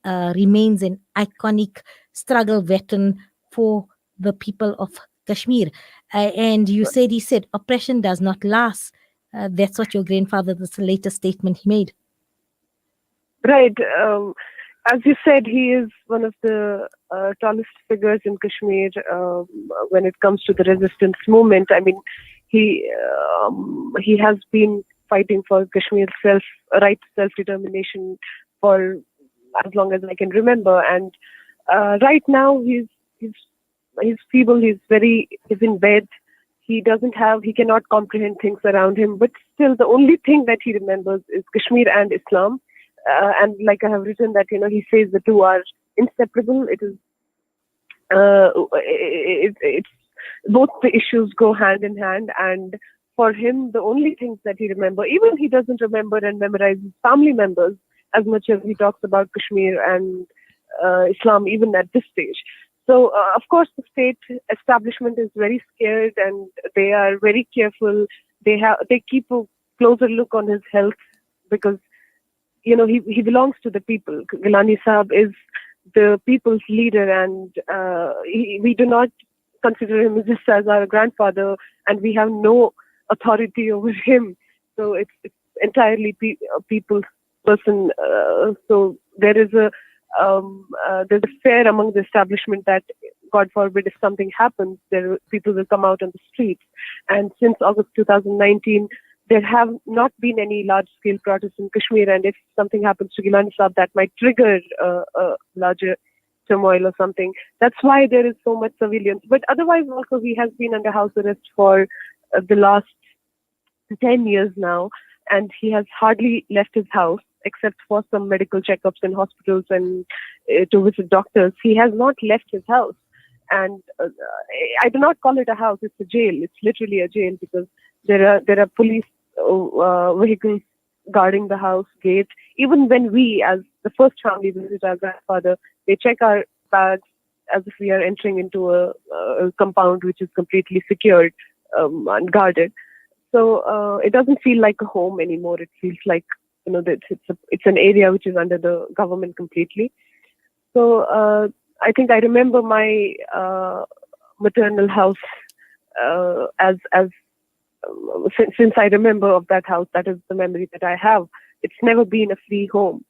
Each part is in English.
remains an iconic struggle veteran for the people of Kashmir. And you said, he said, oppression does not last. That's what your grandfather, that's the latest statement he made. Right. As you said, he is one of the tallest figures in Kashmir when it comes to the resistance movement. I mean, he has been fighting for Kashmir's right to self-determination for as long as I can remember. And right now, he's he's feeble. He's in bed. He cannot comprehend things around him. But still, the only thing that he remembers is Kashmir and Islam. And like I have written that, he says the two are inseparable. It's both the issues go hand in hand. And for him, the only things that he remembers, even he doesn't remember and memorize his family members as much as he talks about Kashmir and Islam, even at this stage. So, of course, the state establishment is very scared and they are very careful. They keep a closer look on his health because he belongs to the people. Geelani Saab is the people's leader, and we do not consider him just as our grandfather, and we have no authority over him. So it's entirely a people's person. So there's a fear among the establishment that, God forbid, if something happens, people will come out on the streets. And since August 2019, there have not been any large-scale protests in Kashmir, and if something happens to Geelani Saab, that might trigger a larger turmoil or something. That's why there is so much surveillance. But otherwise, also, he has been under house arrest for the last 10 years now, and he has hardly left his house except for some medical checkups in hospitals and to visit doctors. He has not left his house. And I do not call it a house, it's a jail. It's literally a jail because there are police vehicles guarding the house gate. Even when we, as the first family, visit our grandfather, they check our bags as if we are entering into a compound which is completely secured and guarded. So it doesn't feel like a home anymore. It feels like that it's an area which is under the government completely. So I think I remember my maternal house since I remember of that house. That is the memory that I have. It's never been a free home.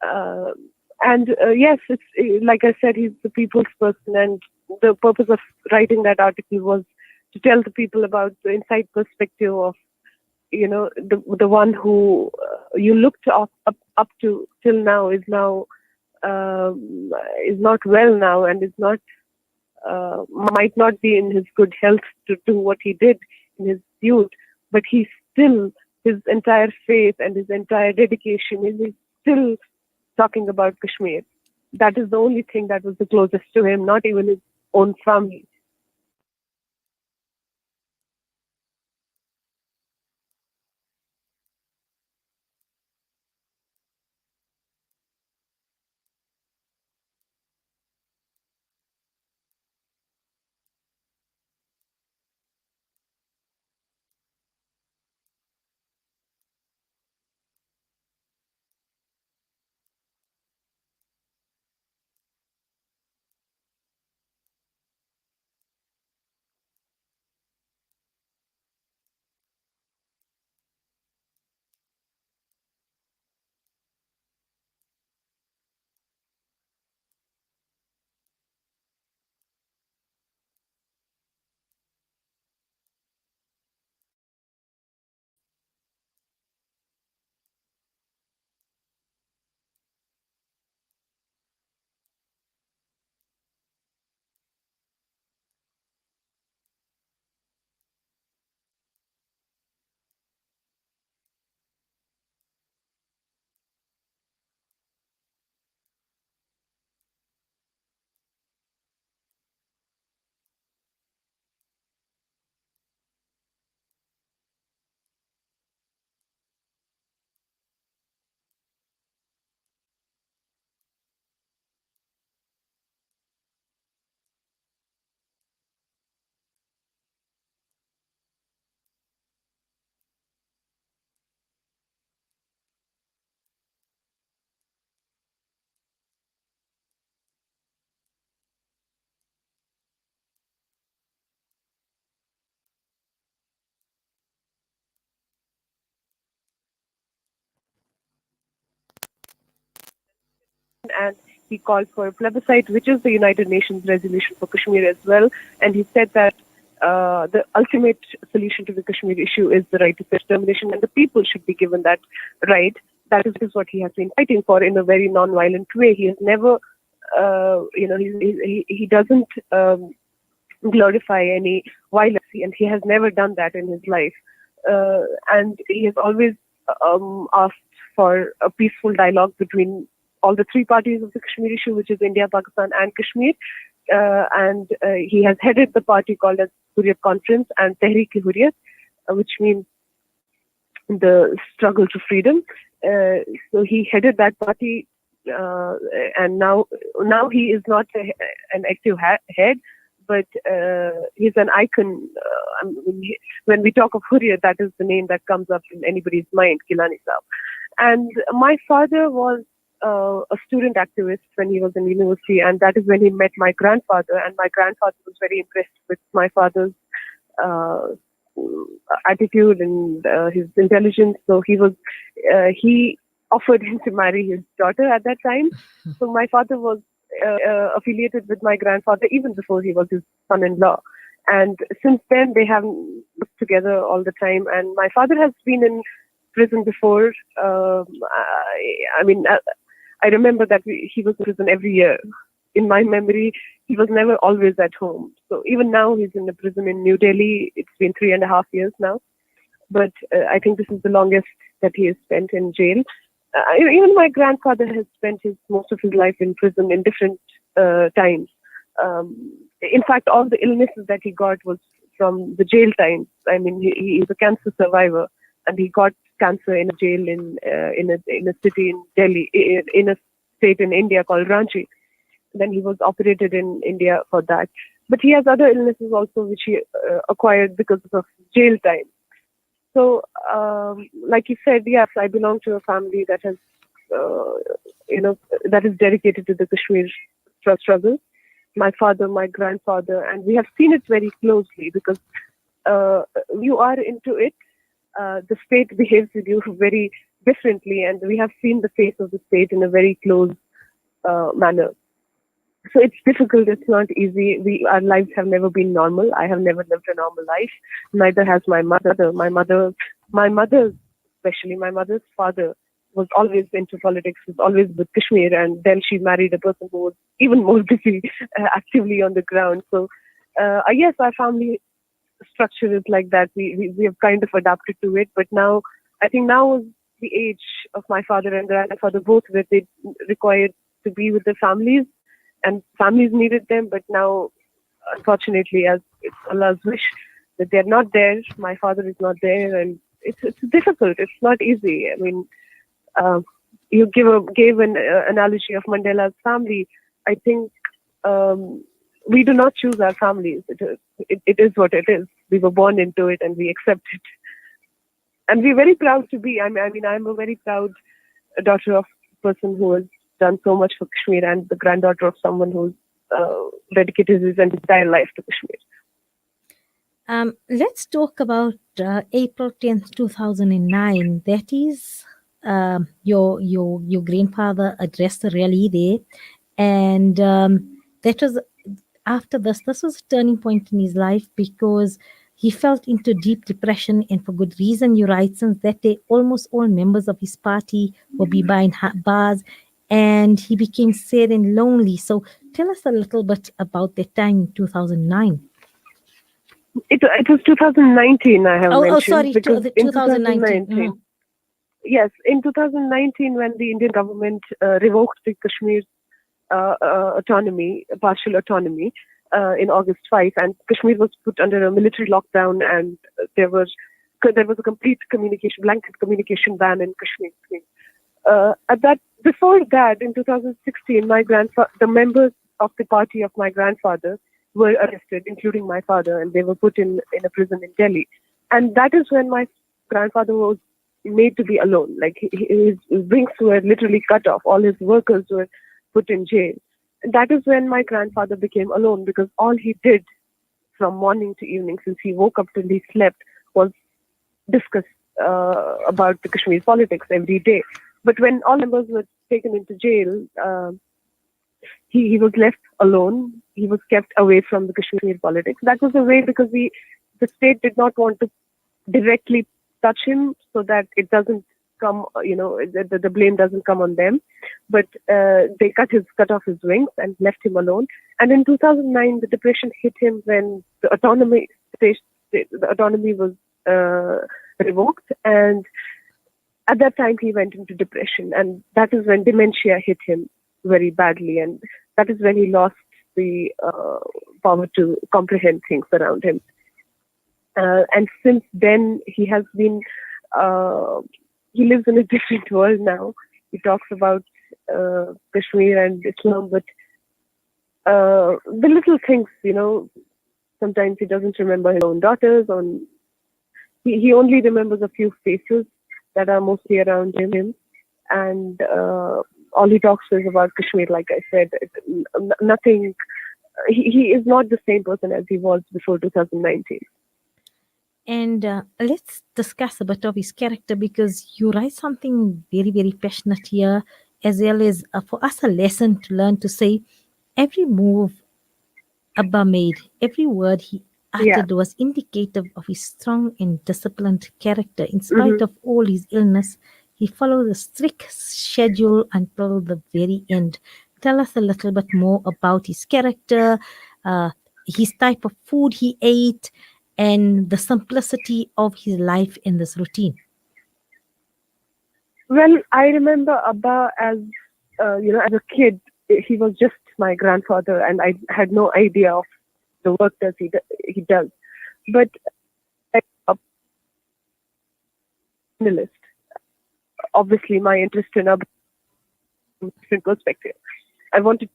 And yes, it's like I said, he's the people's person, and the purpose of writing that article was to tell the people about the inside perspective of the one who you looked up to till now is not well now, and is not might not be in his good health to do what he did in his youth, but he still, his entire faith and his entire dedication is still talking about Kashmir. That is the only thing that was the closest to him, not even his own family. and he called for a plebiscite, which is the United Nations resolution for Kashmir as well. And he said that the ultimate solution to the Kashmir issue is the right to self-determination, and the people should be given that right. That is what he has been fighting for in a very non-violent way. He has never, he doesn't glorify any violence, and he has never done that in his life. And he has always asked for a peaceful dialogue between all the three parties of the Kashmir issue, which is India, Pakistan, and Kashmir. And he has headed the party called as Hurriyat Conference and Tehreek-e-Hurriyat, which means the struggle to freedom. So he headed that party, and now he is not an active head, but he's an icon. When we talk of Hurriyat, that is the name that comes up in anybody's mind, Geelani Saab. And my father was a student activist when he was in university, and that is when he met my grandfather. And my grandfather was very impressed with my father's attitude and his intelligence. So he offered him to marry his daughter at that time. So my father was affiliated with my grandfather even before he was his son-in-law. And since then, they have worked together all the time. And my father has been in prison before. I remember that he was in prison every year. In my memory, he was never always at home. So even now, he's in the prison in New Delhi. It's been 3.5 years now. But I think this is the longest that he has spent in jail. Even my grandfather has spent most of his life in prison in different times. In fact, all the illnesses that he got was from the jail times. I mean, he is a cancer survivor, and he got cancer in a jail in a city in Delhi, in a state in India called Ranchi. Then he was operated in India for that. But he has other illnesses also which he acquired because of jail time. So, like you said, yes, I belong to a family that has, that is dedicated to the Kashmir struggle. My father, my grandfather, and we have seen it very closely because you are into it. The state behaves with you very differently, and we have seen the face of the state in a very close manner. So it's difficult. It's not easy. Our lives have never been normal. I have never lived a normal life. Neither has my mother. My mother, especially my mother's father, was always into politics. Was always with Kashmir, and then she married a person who was even more busy, actively on the ground. So yes, our family structure is like that. We have kind of adapted to it. But now, I think now is the age of my father and grandfather both, where they required to be with their families. And families needed them, but now, unfortunately, as it's Allah's wish, that they're not there. My father is not there, and it's difficult. It's not easy. I mean, you gave an analogy of Mandela's family. I think we do not choose our families. It is what it is. We were born into it, and we accept it. And we're very proud to be. I mean, I'm a very proud daughter of a person who has done so much for Kashmir, and the granddaughter of someone who's dedicated his entire life to Kashmir. Let's talk about April 10th, 2009. That is your grandfather addressed the rally there, and that was after this. This was a turning point in his life because he fell into deep depression, and for good reason. You write, since that day, almost all members of his party were behind bars, and he became sad and lonely. So tell us a little bit about that time in 2009. It was 2019, I have mentioned. Oh, sorry, because in 2019. Yes, in 2019, when the Indian government revoked the Kashmir partial autonomy, in August 5, and Kashmir was put under a military lockdown, and there was a complete blanket communication ban in Kashmir. Before that, in 2016, the members of the party of my grandfather were arrested, including my father, and they were put in a prison in Delhi. And that is when my grandfather was made to be alone. Like his wings were literally cut off. All his workers were put in jail. And that is when my grandfather became alone, because all he did from morning to evening, since he woke up till he slept, was discuss about the Kashmir politics every day. But when all members were taken into jail, he was left alone. He was kept away from the Kashmir politics. That was a way because the state did not want to directly touch him so that it doesn't come, the blame doesn't come on them. But they cut off his wings and left him alone. And in 2009, the depression hit him when the autonomy was revoked, and at that time he went into depression, and that is when dementia hit him very badly, and that is when he lost the power to comprehend things around him. And since then, he has been, he lives in a different world now. He talks about Kashmir and Islam, but the little things, sometimes he doesn't remember his own daughters. He only remembers a few faces that are mostly around him. And all he talks is about Kashmir, like I said. Nothing. He is not the same person as he was before 2019. And let's discuss a bit of his character, because you write something very, very passionate here, as well as for us a lesson to learn to say every move Abba made, every word he uttered was indicative of his strong and disciplined character. In spite of all his illness, he followed a strict schedule until the very end. Tell us a little bit more about his character, his type of food he ate, and the simplicity of his life in this routine. Well, I remember Abba as as a kid, he was just my grandfather, and I had no idea of the work that he does. But as a journalist, obviously my interest in Abba from a different perspective. I wanted.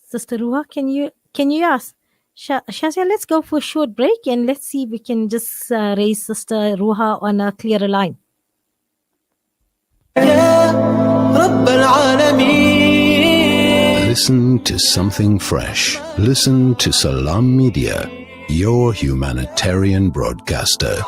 Sister Ruwa, can you ask Shazia? Let's go for a short break and let's see if we can just raise Sister Ruwa on a clearer line. Listen to something fresh. Listen to Salam Media, your humanitarian broadcaster.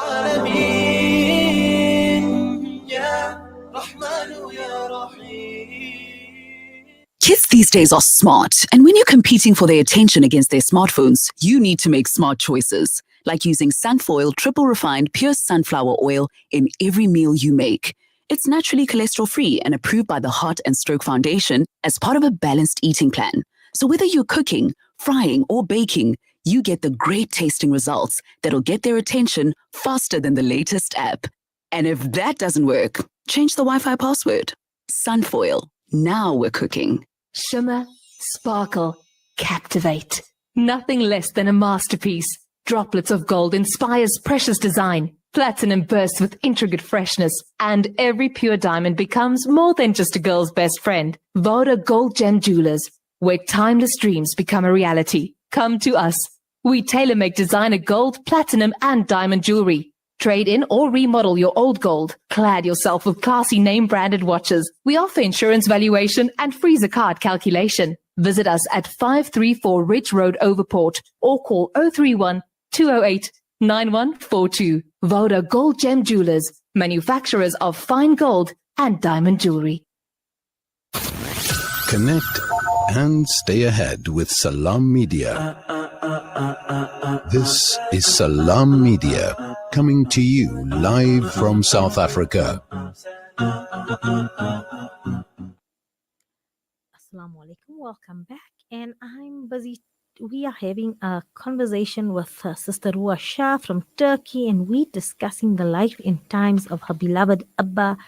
Kids these days are smart, and when you're competing for their attention against their smartphones, you need to make smart choices, like using Sunfoil triple refined pure sunflower oil in every meal you make. It's naturally cholesterol-free and approved by the Heart and Stroke Foundation as part of a balanced eating plan. So whether you're cooking, frying, or baking, you get the great tasting results that'll get their attention faster than the latest app. And if that doesn't work, change the Wi-Fi password. Sunfoil. Now we're cooking. Shimmer, sparkle, captivate. Nothing less than a masterpiece. Droplets of gold inspires precious design. Platinum bursts with intricate freshness, and every pure diamond becomes more than just a girl's best friend. Voda Gold Gem Jewelers, where timeless dreams become a reality. Come to us. We tailor-make designer gold, platinum, and diamond jewelry. Trade in or remodel your old gold. Clad yourself with classy name-branded watches. We offer insurance valuation and free zakat calculation. Visit us at 534 Ridge Road, Overport, or call 031 208 9142. Voda Gold Gem Jewelers, manufacturers of fine gold and diamond jewelry. Connect and stay ahead with Salam Media. This is Salam Media, coming to you live from South Africa. Assalamu alaikum, welcome back. And I'm busy. We are having a conversation with Sister Ruwa Shah from Turkey, and we're discussing the life and times of her beloved Abba,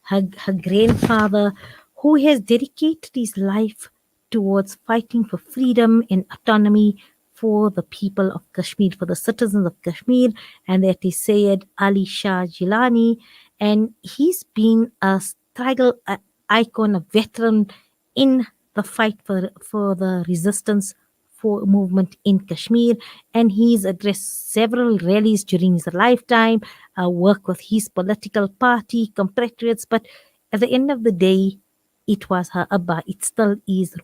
her grandfather, who has dedicated his life towards fighting for freedom and autonomy for the people of Kashmir, for the citizens of Kashmir, and that is Syed Ali Shah Geelani. And he's been a struggle icon, a veteran in the fight for the resistance for movement in Kashmir, and he's addressed several rallies during his lifetime, worked with his political party, compatriots, but at the end of the day, it was her Abba. It still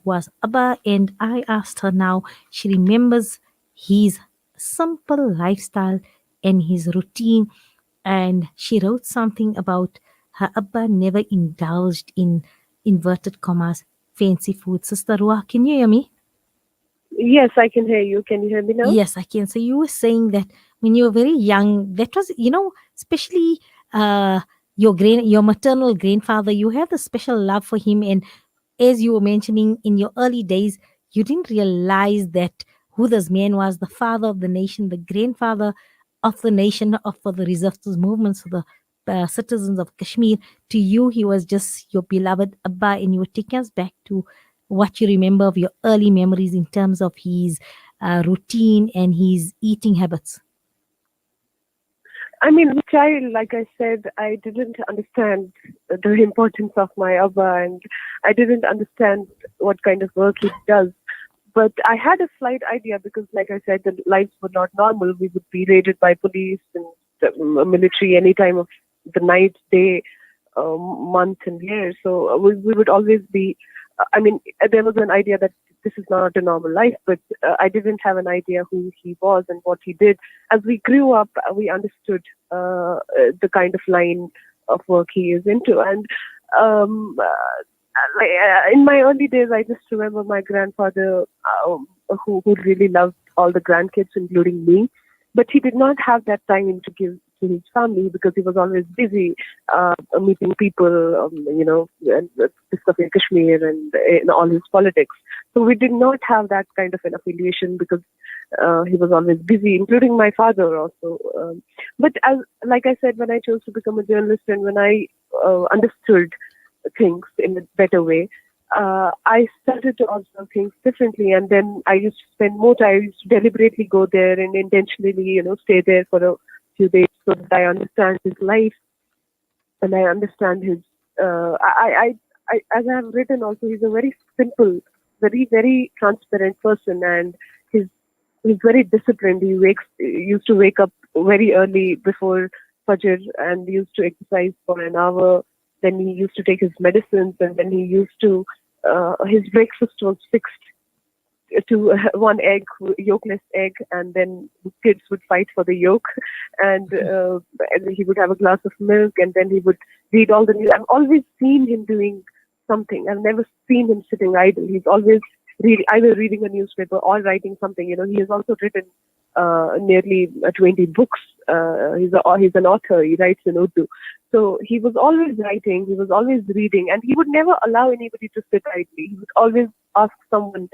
was Abba, and I asked her now, she remembers his simple lifestyle and his routine, and she wrote something about her Abba never indulged in inverted commas fancy food. Sister Ruwa, can you hear me? Yes, I can hear you. Can you hear me now? Yes, I can. So you were saying that when you were very young, that was, especially your maternal grandfather, you have a special love for him. And as you were mentioning in your early days, you didn't realize that who this man was, the father of the nation, the grandfather of the nation, for the resistance movements, for the citizens of Kashmir. To you, he was just your beloved Abba, and you were taking us back to what you remember of your early memories in terms of his routine and his eating habits. I mean, as a child, like I said, I didn't understand the importance of my Abba, and I didn't understand what kind of work he does. But I had a slight idea because, like I said, the lives were not normal. We would be raided by police and the military any time of the night, day, month, and year. So we would always be. I mean, there was an idea that this is not a normal life, but I didn't have an idea who he was and what he did. As we grew up, we understood the kind of line of work he is into. And in my early days, I just remember my grandfather, who really loved all the grandkids, including me. But he did not have that time to give to his family because he was always busy meeting people, and discussing Kashmir and all his politics. So we did not have that kind of an affiliation because he was always busy, including my father also. But like I said, when I chose to become a journalist and when I understood things in a better way, I started to observe things differently, and then I used to spend more time. I used to deliberately go there and intentionally, stay there for a few days so that I understand his life and I understand his. As I have written, also he's a very simple, very very transparent person, and he's very disciplined. He used to wake up very early before Fajr and used to exercise for an hour. Then he used to take his medicines, and then he used to, his breakfast was fixed to one egg, yolkless egg, and then kids would fight for the yolk, and he would have a glass of milk, and then he would read all the news. I've always seen him doing something. I've never seen him sitting idle. He's always either reading a newspaper or writing something. He has also written nearly 20 books. He's an author. He writes in Urdu. So he was always writing, he was always reading, and he would never allow anybody to sit idly. He would always ask someone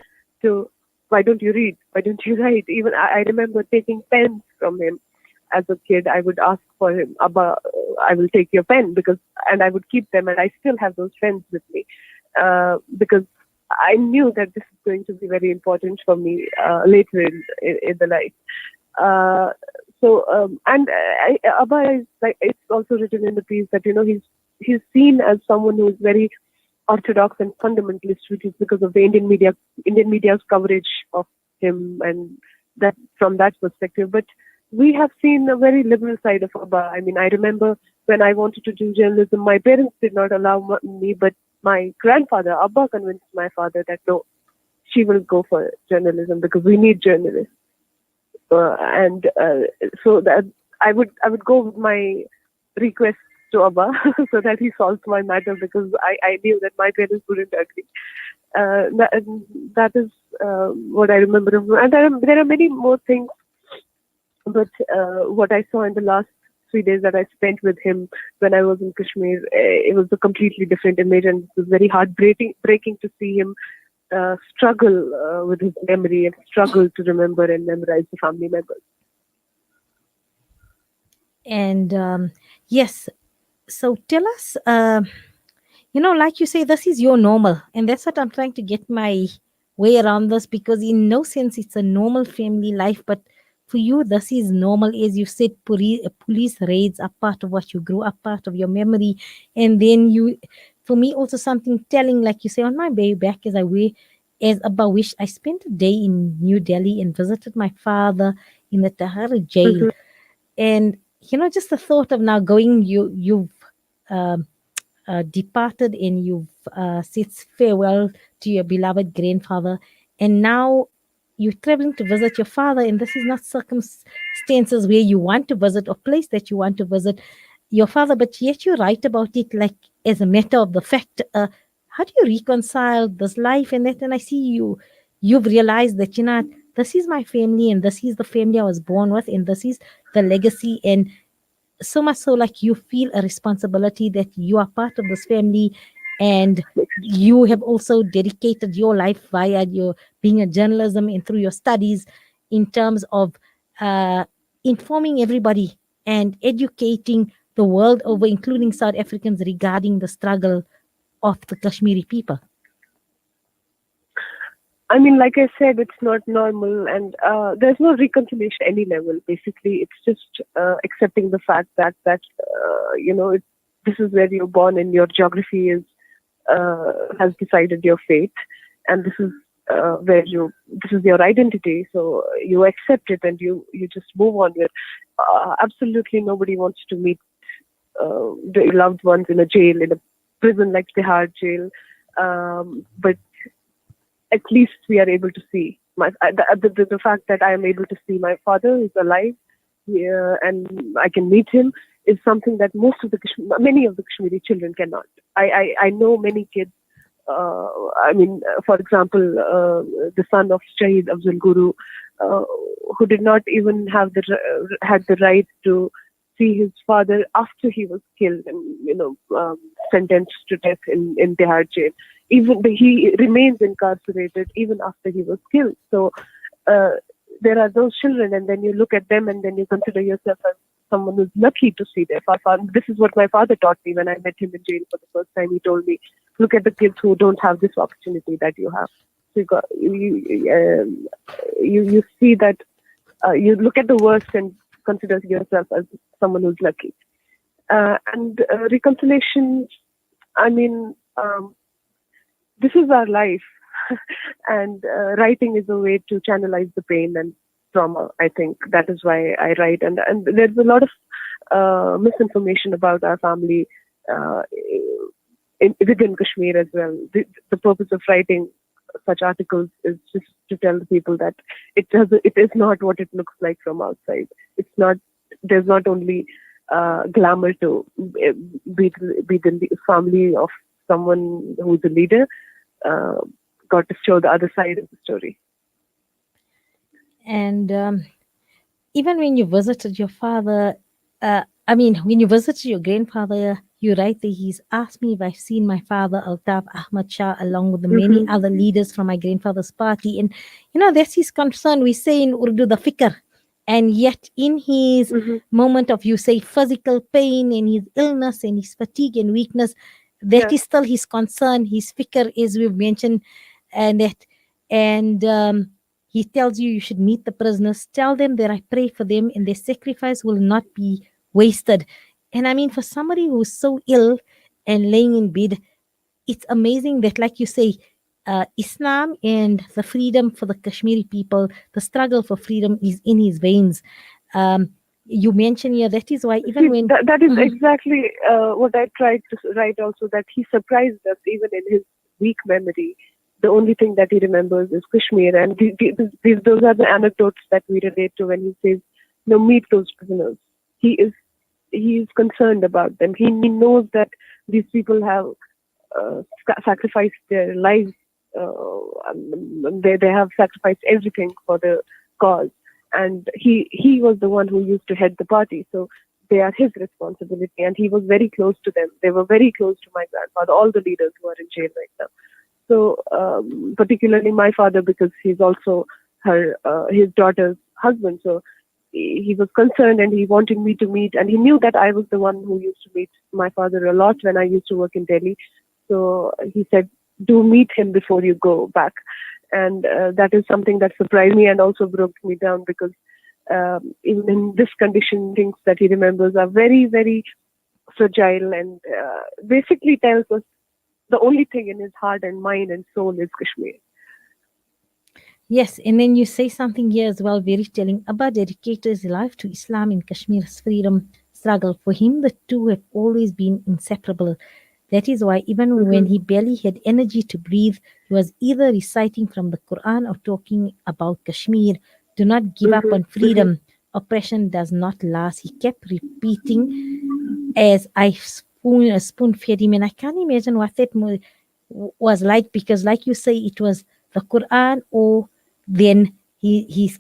why don't you read? Why don't you write? Even I remember taking pens from him as a kid. I would ask for him, Abba, I will take your pen, and I would keep them, and I still have those pens with me because I knew that this is going to be very important for me later in the life. Abba is it's also written in the piece that he's seen as someone who is very orthodox and fundamentalist, which is because of the Indian media's coverage of him, and that from that perspective. But we have seen a very liberal side of Abba. I mean, I remember when I wanted to do journalism, my parents did not allow me, but my grandfather, Abba, convinced my father that no, she will go for journalism because we need journalists. So that I would go with my request to Abba so that he solves my matter, because I knew that my parents wouldn't agree. That is what I remember of him. And there are many more things, but what I saw in the last 3 days that I spent with him when I was in Kashmir, it was a completely different image, and it was very heartbreaking to see him struggle with his memory and struggle to remember and memorize the family members. And yes, so tell us, like you say, this is your normal, and that's what I'm trying to get my way around this, because in no sense it's a normal family life, but for you this is normal. As you said, police raids are part of what you grew up, part of your memory. And then for me also something telling, like you say, on my way back as Abba wished, I spent a day in New Delhi and visited my father in the Tahrir jail. Mm-hmm. And just the thought of now going, you've departed, and you've said farewell to your beloved grandfather, and now you're traveling to visit your father, and this is not circumstances where you want to visit or place that you want to visit. your father, but yet you write about it like as a matter of the fact. How do you reconcile this life and that? And I see you've realized that, this is my family and this is the family I was born with and this is the legacy. And so much so, like, you feel a responsibility that you are part of this family, and you have also dedicated your life via your being a journalism and through your studies in terms of informing everybody and educating the world over, including South Africans, regarding the struggle of the Kashmiri people. I mean, like I said, it's not normal, and there's no reconciliation at any level. Basically, it's just accepting the fact that this is where you're born, and your geography has decided your fate, and this is this is your identity. So you accept it, and you just move on with. Absolutely, nobody wants to meet their loved ones in a jail, in a prison like Tihar jail, but at least we are able to see the fact that I am able to see my father is alive, and I can meet him, is something that many of the Kashmiri children cannot. I know many kids. For example, the son of Shahid Afzal Guru, who did not even had the right to see his father after he was killed and sentenced to death in Tihar jail. He remains incarcerated even after he was killed. So there are those children, and then you look at them, and then you consider yourself as someone who's lucky to see their father. This is what my father taught me when I met him in jail for the first time. He told me, "Look at the kids who don't have this opportunity that you have." So you see that you look at the worst and consider yourself as someone who's lucky. And reconciliation. I mean. This is our life, and writing is a way to channelize the pain and trauma. I think that is why I write, and there's a lot of misinformation about our family within Kashmir as well. The purpose of writing such articles is just to tell the people that it is not what it looks like from outside. It's not. There's not only glamour to be the family of someone who's a leader. Got to show the other side of the story. And even when you visited your father, when you visited your grandfather, you write that he's asked me if I've seen my father, Altaf Ahmad Shah, along with the many other leaders from my grandfather's party. And, that's his concern. We say in Urdu, the fikr. And yet in his moment of, you say, physical pain and his illness and his fatigue and weakness, that is still his concern, his fikr, as we've mentioned, and he tells you should meet the prisoners, tell them that I pray for them and their sacrifice will not be wasted. And I mean, for somebody who's so ill and laying in bed, it's amazing that, like you say, Islam and the freedom for the Kashmiri people, the struggle for freedom is in his veins. You mentioned here that is why even when that is exactly what I tried to write also, that he surprised us even in his weak memory. The only thing that he remembers is Kashmir, and those are the anecdotes that we relate to when he says, meet those prisoners. He is concerned about them. He knows that these people have sacrificed their lives. They have sacrificed everything for the cause. And he was the one who used to head the party, so they are his responsibility. And he was very close to them. They were very close to my grandfather, all the leaders who are in jail right now. So particularly my father, because he's also his daughter's husband. So he was concerned, and he wanted me to meet. And he knew that I was the one who used to meet my father a lot when I used to work in Delhi. So he said, "Do meet him before you go back." And that is something that surprised me and also broke me down, because even in this condition, things that he remembers are very, very fragile, and basically tells us the only thing in his heart and mind and soul is Kashmir. Yes, and then you say something here as well, very telling. Abba dedicated his life to Islam and Kashmir's freedom struggle. For him, the two have always been inseparable. That is why even when he barely had energy to breathe, he was either reciting from the Quran or talking about Kashmir. Do not give up on freedom. Oppression does not last. He kept repeating as I spoon fed him, and I can't imagine what that was like, because, like you say, it was the Quran, or then he's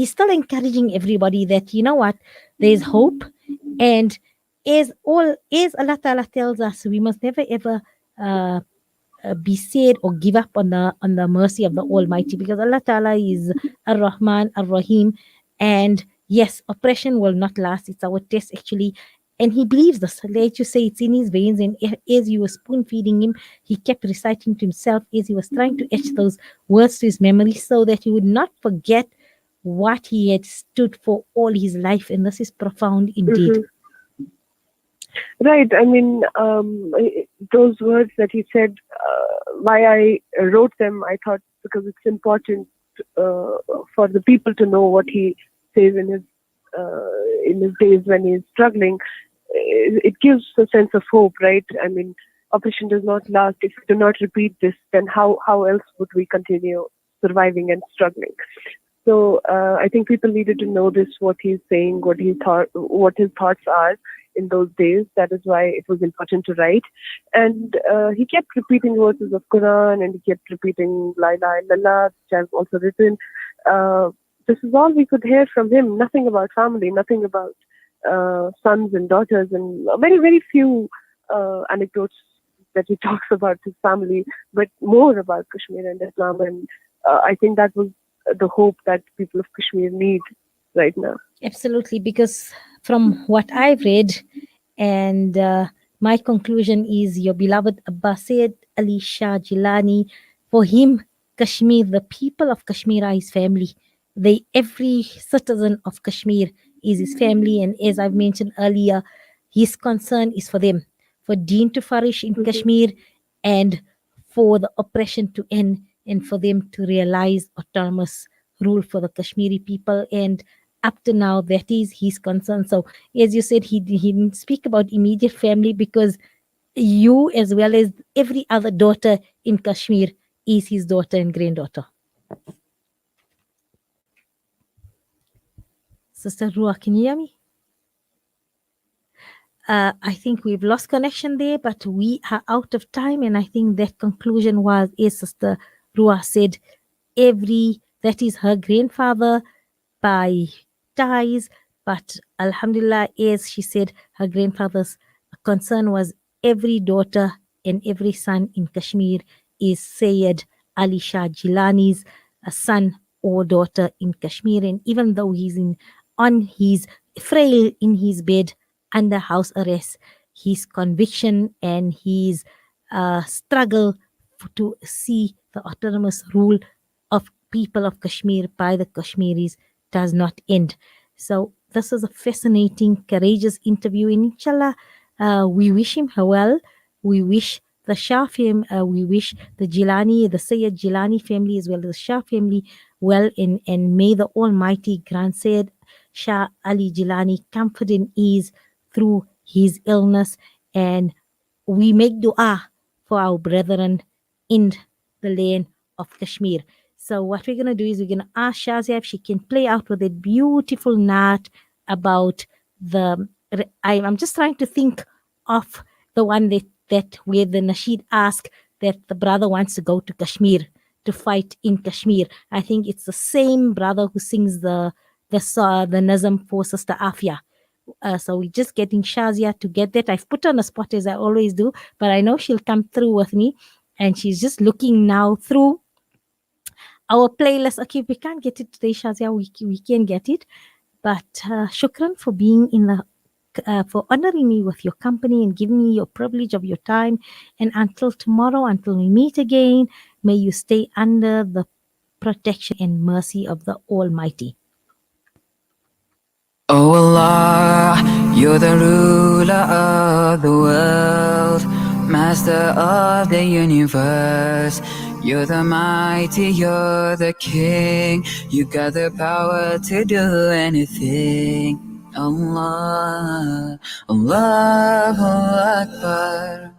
still encouraging everybody that, you know what, there's hope, and as Allah Ta'ala tells us, we must never ever uh, be sad or give up on the mercy of the Almighty, because Allah Ta'ala is Ar-Rahman, Ar-Rahim, and yes, oppression will not last. It's our test, actually. And he believes this. Let you say, it's in his veins. And as you were spoon feeding him, he kept reciting to himself as he was trying to etch those words to his memory, so that he would not forget what he had stood for all his life. And this is profound indeed. Right. I mean, those words that he said, why I wrote them, I thought because it's important for the people to know what he says in his days when he's struggling. It gives a sense of hope, right? I mean, oppression does not last. If we do not repeat this, then how else would we continue surviving and struggling? So I think people needed to know this, what he's saying, what his thoughts are in those days. That is why it was important to write. And he kept repeating verses of Quran, and he kept repeating La ilaha illallah, which I've also written. This is all we could hear from him. Nothing about family, nothing about sons and daughters, and very, very few anecdotes that he talks about his family, but more about Kashmir and Islam. And I think that was the hope that people of Kashmir need right now. Absolutely, because from what I've read, and my conclusion is, your beloved Abba Syed Ali Shah Geelani, for him, Kashmir, the people of Kashmir are his family. Every citizen of Kashmir is his family, and as I've mentioned earlier, his concern is for them, for deen to flourish in Kashmir, and for the oppression to end, and for them to realize autonomous rule for the Kashmiri people. And up to now, that is his concern. So, as you said, he didn't speak about immediate family, because you, as well as every other daughter in Kashmir, is his daughter and granddaughter. Sister Ruwa, can you hear me? I think we've lost connection there, but we are out of time. And I think that conclusion was, as Sister Ruwa said, that is her grandfather by ties, but Alhamdulillah, as she said, her grandfather's concern was every daughter and every son in Kashmir is Syed Ali Shah Geelani's son or daughter in Kashmir. And even though he's on his frail in his bed under house arrest, his conviction and his struggle to see the autonomous rule of people of Kashmir by the Kashmiris does not end. So this is a fascinating, courageous interview. And inshallah, we wish him well. We wish the Shah family, we wish the Geelani, the Syed Geelani family, as well as the Shah family well. And may the Almighty grant Syed Shah Ali Geelani comfort and ease through his illness. And we make dua for our brethren in the land of Kashmir. So what we're going to do is we're going to ask Shazia if she can play out with a beautiful naat about I'm just trying to think of the one that where the Nasheed asked that the brother wants to go to Kashmir to fight in Kashmir. I think it's the same brother who sings the Nazam for Sister Afia. So we're just getting Shazia to get that. I've put her on the spot as I always do, but I know she'll come through with me. And she's just looking now through our playlist. Okay, we can't get it today, Shazia. We can get it. But shukran for being for honoring me with your company and giving me your privilege of your time. And until tomorrow, until we meet again, may you stay under the protection and mercy of the Almighty. Oh Allah, you're the ruler of the world, master of the universe. You're the mighty, you're the king. You got the power to do anything. Allah, Allahu Akbar.